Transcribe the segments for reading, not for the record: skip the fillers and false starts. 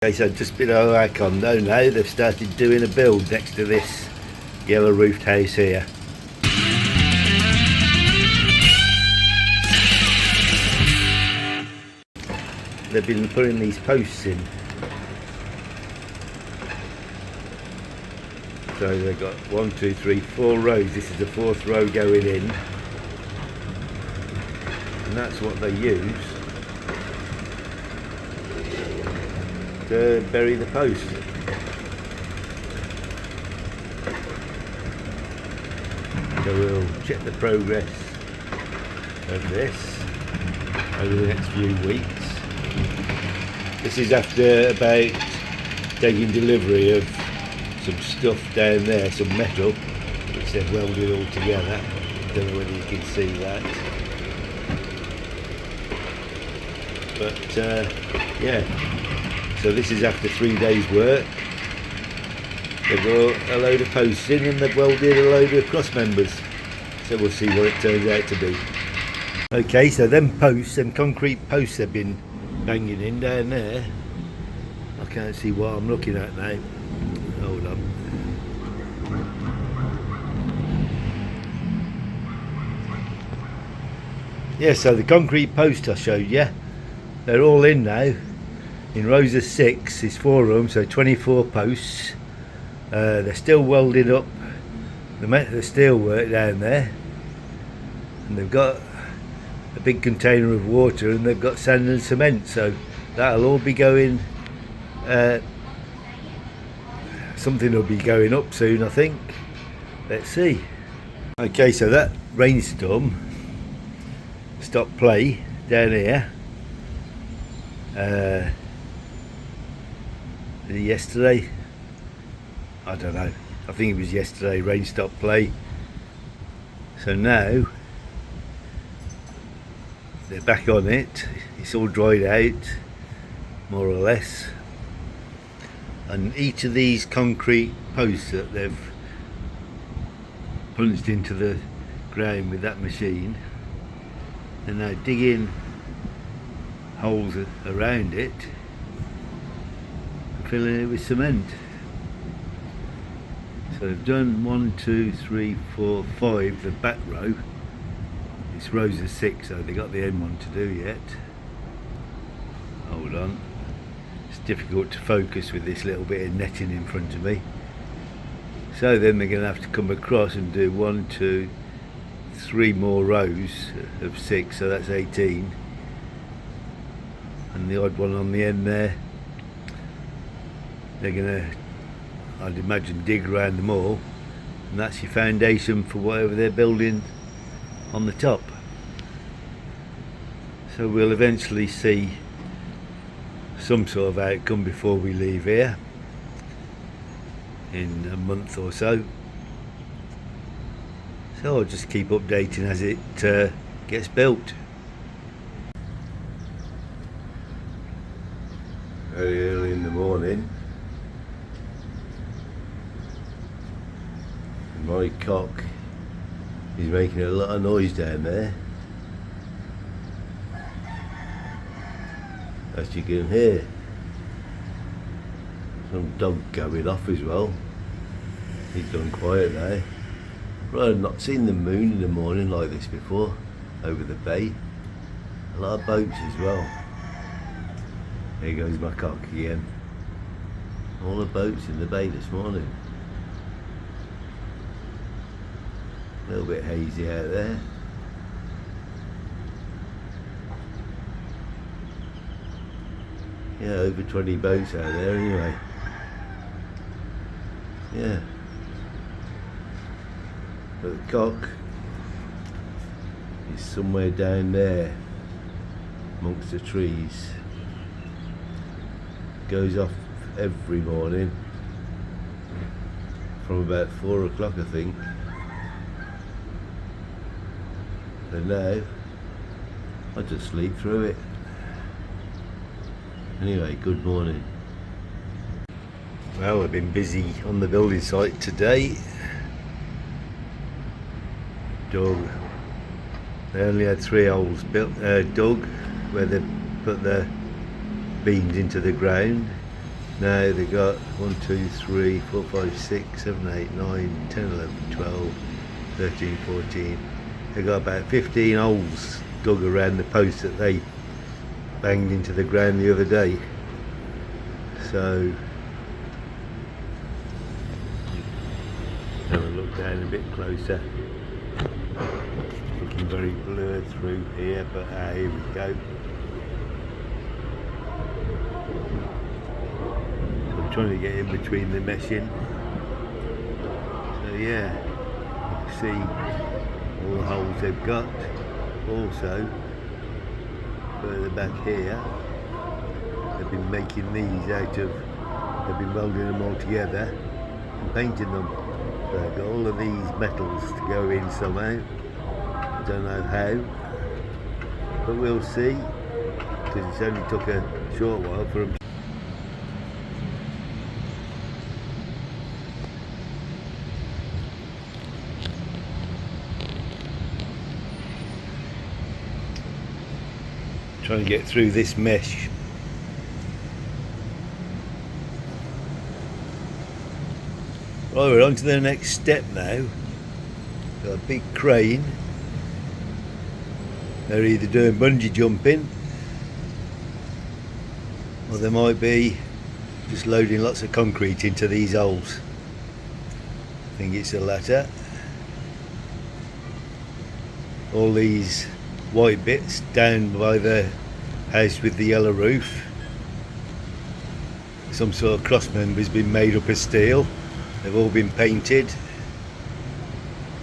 Okay, so just below our condo now, they've started doing a build next to this yellow roofed house here. They've been putting these posts in. So they've got 1, 2, 3, 4 rows. This is the 4th row going in. And that's what they use to bury the post. So we'll check the progress of this over the next few weeks. This is after about taking delivery of some stuff down there, some metal, which they've welded all together. Don't know whether you can see that. But yeah, so this is after 3 days work. They've got a load of posts in and they've welded a load of cross members. So we'll see what it turns out to be. Okay, so them posts, them concrete posts they've been banging in down there. I can't see what I'm looking at now. Hold on. Yeah, so the concrete post I showed you, they're all in now. In rows of 6, there's 4 of them, so 24 posts. They're still welding up the steel work down there, and they've got a big container of water and they've got sand and cement, so that'll all be going, something will be going up soon, I think. Let's see. Okay, so that rainstorm stopped play down here yesterday. I don't know, I think it was yesterday. Rain stopped play, so now they're back on it. It's all dried out more or less, and each of these concrete posts that they've punched into the ground with that machine, they're now digging holes around it and filling it with cement. So they've done 1, 2, 3, 4, 5, the back row. It's rows of 6, so they got the end one to do yet. Hold on. It's difficult to focus with this little bit of netting in front of me. So then they're going to have to come across and do 1, 2, 3 more rows of 6, so that's 18. And the odd one on the end there, they're going to, I'd imagine, dig around them all, and that's your foundation for whatever they're building on the top. So we'll eventually see some sort of outcome before we leave here in a month or so. So I'll just keep updating as it gets built. Very early in the morning, my cock is making a lot of noise down there, as you can hear. Some dog going off as well. He's gone quiet now. But I've not seen the moon in the morning like this before over the bay. A lot of boats as well. There goes my cock again. All the boats in the bay this morning. A little bit hazy out there. Yeah, over 20 boats out there anyway. Yeah. But the cock is somewhere down there amongst the trees. Goes off every morning from about 4 o'clock, I think. And now I just sleep through it. Anyway, good morning. Well, I've been busy on the building site today. Dug. They only had 3 holes dug where they put the beams into the ground. Now they got 1, 2, 3, 4, 5, 6, 7, 8, 9, 10, 11, 12, 13, 14. They got about 15 holes dug around the post that they banged into the ground the other day. So have a look down a bit closer. Looking very blurred through here, but here we go. I'm trying to get in between the meshing. So yeah, you can see all the holes they've got. Also, further back here, they've been making these out of, they've been welding them all together and painting them. So they've got all of these metals to go in somehow. I don't know how, but we'll see, because it's only took a short while for them. Trying to get through this mesh. Right, we're on to the next step now. Got a big crane. They're either doing bungee jumping, or they might be just loading lots of concrete into these holes. I think it's the latter. All these white bits down by the house with the yellow roof, some sort of cross member's been made up of steel. They've all been painted,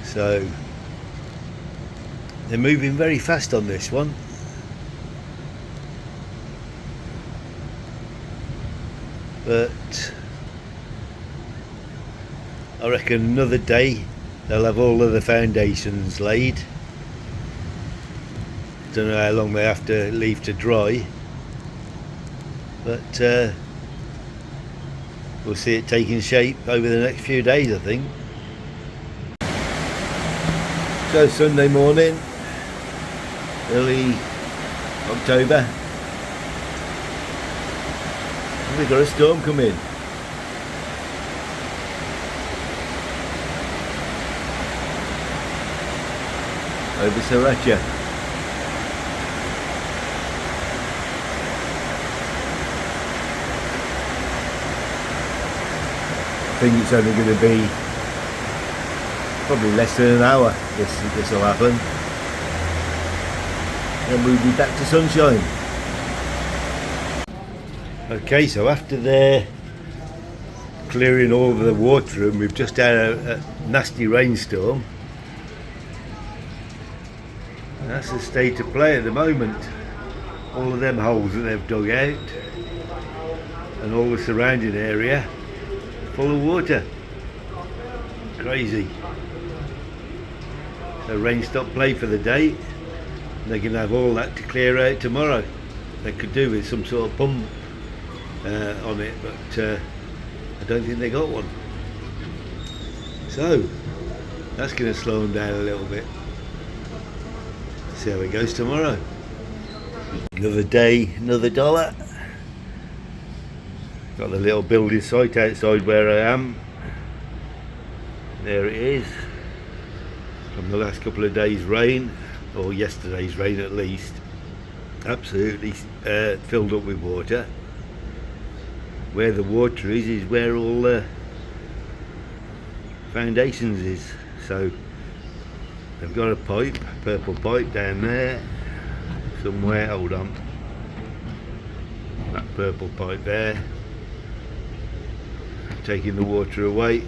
so they're moving very fast on this one. But I reckon another day they'll have all of the foundations laid. Don't know how long they have to leave to dry, but we'll see it taking shape over the next few days, I think. So Sunday morning, early October, we've got a storm coming. Over Siracha. I think it's only going to be probably less than an hour this will happen, then we'll be back to sunshine. Okay, so after they're clearing all of the water and we've just had a nasty rainstorm, that's the state of play at the moment. All of them holes that they've dug out and all the surrounding area full of water. Crazy. So rain stop play for the day. They can have all that to clear out tomorrow. They could do with some sort of pump on it, but I don't think they got one. So that's going to slow them down a little bit. See how it goes tomorrow. Another day, another dollar. Got the little building site outside where I am. There it is. From the last couple of days' rain, or yesterday's rain at least, absolutely filled up with water. Where the water is where all the foundations is. So they've got a pipe, a purple pipe down there somewhere. Hold on, that purple pipe there, taking the water away.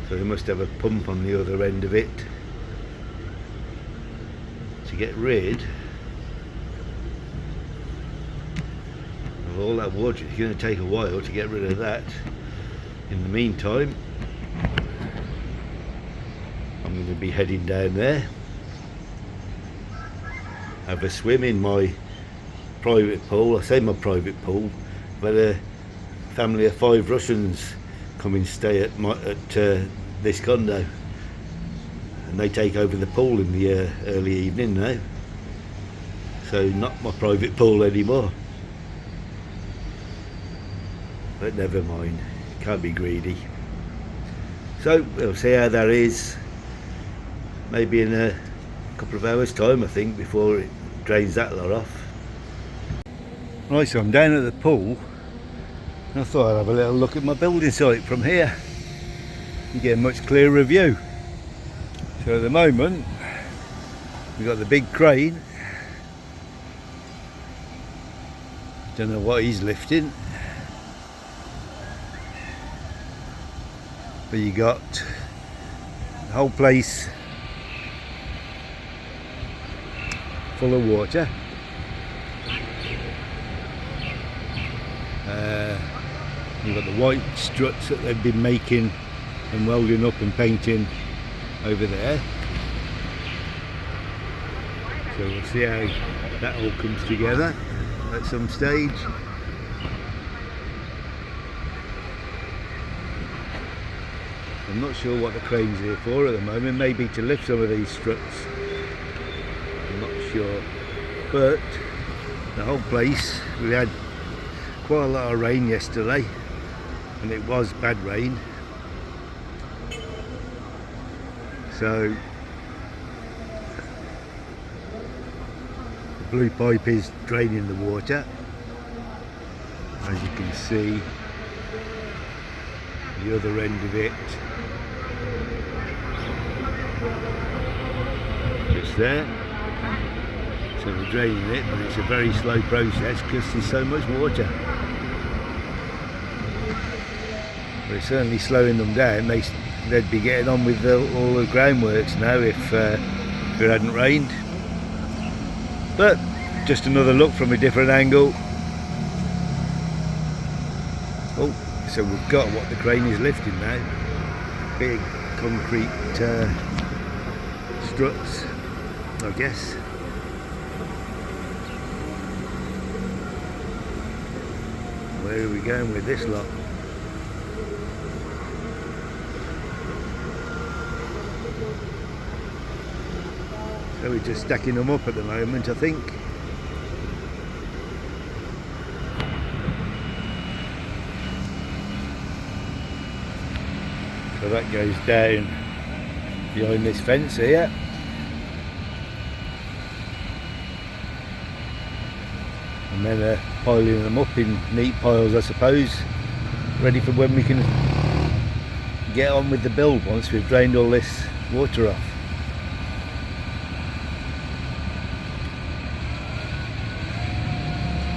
So they must have a pump on the other end of it to get rid of all that water. It's going to take a while to get rid of that. In the meantime, I'm going to be heading down there, have a swim in my private pool. I say my private pool, but a family of 5 Russians come and stay at this condo, and they take over the pool in the early evening now, so not my private pool anymore. but never mind, can't be greedy. So we'll see how that is, maybe in a couple of hours time I think, before it drains that lot off. Right, so I'm down at the pool and I thought I'd have a little look at my building site from here and get a much clearer view. So at the moment we've got the big crane, don't know what he's lifting, but you got the whole place full of water. You've got the white struts that they've been making and welding up and painting over there. So we'll see how that all comes together at some stage. I'm not sure what the crane's here for at the moment, maybe to lift some of these struts, I'm not sure. But the whole place, we had quite a lot of rain yesterday, and it was bad rain. So the blue pipe is draining the water, as you can see. The other end of it, just there. So we're draining it, but it's a very slow process because there's so much water. But it's certainly slowing them down. They'd be getting on with all the groundworks now if it hadn't rained. But just another look from a different angle. Oh, so we've got what the crane is lifting now. Big concrete struts, I guess. Where are we going with this lot? So we're just stacking them up at the moment, I think. So that goes down behind this fence here. And then piling them up in neat piles, I suppose, ready for when we can get on with the build once we've drained all this water off.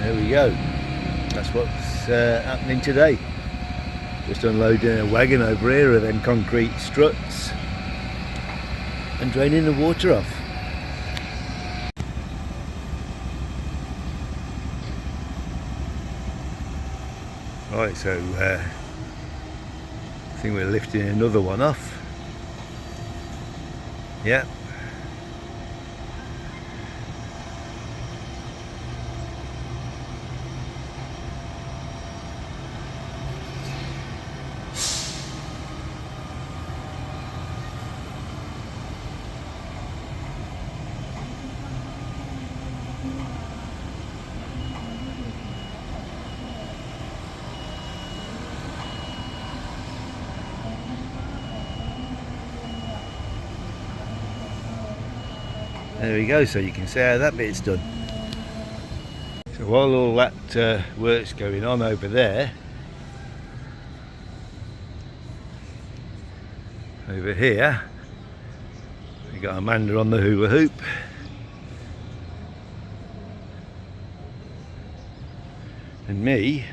There we go. That's what's happening today. Just unloading a wagon over here of them concrete struts and draining the water off. Right, so I think we're lifting another one off. Yeah. There we go, so you can see how that bit's done. So while all that work's going on over there, over here we got Amanda on the hula hoop, and me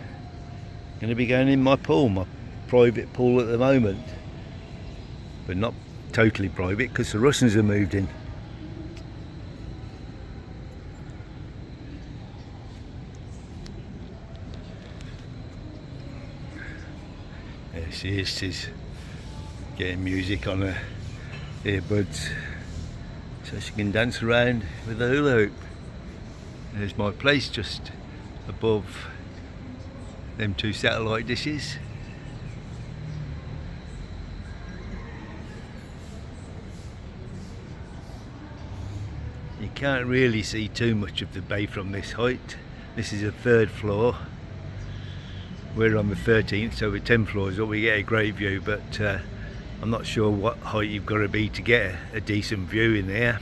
going to be going in my pool, my private pool at the moment, but not totally private because the Russians have moved in. There she is, she's getting music on her earbuds so she can dance around with the hula hoop. There's my place just above them two satellite dishes. You can't really see too much of the bay from this height. This is a third floor. We're on the 13th, so we're 10 floors up. We get a great view, but I'm not sure what height you've got to be to get a decent view in there.